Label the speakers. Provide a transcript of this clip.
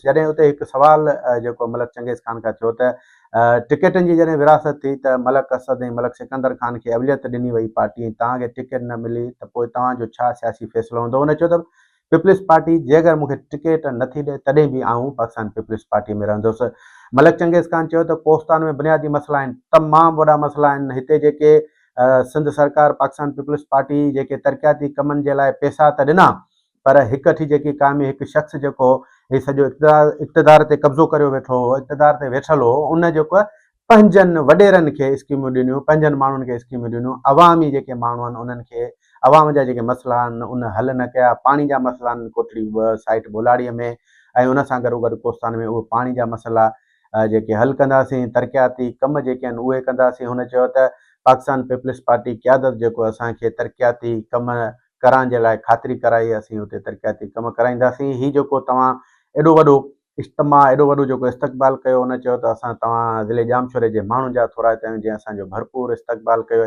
Speaker 1: जॾहिं उते हिकु सवाल जेको मलिक चंगेज़ ख़ान खां थियो त टिकटनि जी जॾहिं विरासत थी त मलिक असद ऐं मलिक सिकंदर ख़ान खे अवलियत ॾिनी वई पार्टी, तव्हांखे टिकट न मिली त पोइ तव्हांजो छा सियासी फ़ैसिलो हूंदो। हुन चयो त पीपल्स पार्टी जे अगरि मूंखे टिकट नथी ॾिए तॾहिं बि आऊं पाकिस्तान पीपल्स पार्टी में रहंदुसि। मलिक चंगेज़ ख़ान चयो त कोस्तान में बुनियादी मसइला आहिनि, तमामु वॾा मसइला आहिनि। हिते जेके सिंध सरकार पाकिस्तान पीपल्स पार्टी जेके तरक़ियाती कमनि जे लाइ पैसा त ॾिना, पर हिकठी जेकी क़ाइमी हिकु शख़्स जेको हे सॼो इक़्तिदार ते कब्ज़ो करे वेठो हो, इक़्तिदार ते वेठल हो, उन जेको पंहिंजनि वॾेरनि खे स्कीमूं ॾिनियूं, पंहिंजनि माण्हुनि खे स्कीमूं ॾिनियूं, अवामी जेके माण्हू आहिनि उन्हनि खे अवाम जा जेके मसइला आहिनि उन हल न कया। पाणी जा मसइला आहिनि कोटली साइट बोलाड़ीअ में, ऐं उन सां गॾोगॾु कोस्तान में उहे पाणी जा मसइला जेके हल कंदासीं, तरक़ियाती कम जेके आहिनि उहे कंदासीं। हुन चयो त पाकिस्तान पीपल्स पार्टी क़यादत जेको असांखे तरक़ियाती कम कराइण जे लाइ ख़ातिरी कराई, असीं हुते तरक़ियाती कम कराईंदासीं। हीउ जेको तव्हां एॾो वॾो इज्तिमा, एॾो वॾो जेको इस्तक़बाल कयो, हुन चयो त असां तव्हां ज़िले जामशोरे जे माण्हुनि जा थोरा हिते आहियूं जंहिं असांजो भरपूर इस्तक़बाल कयो।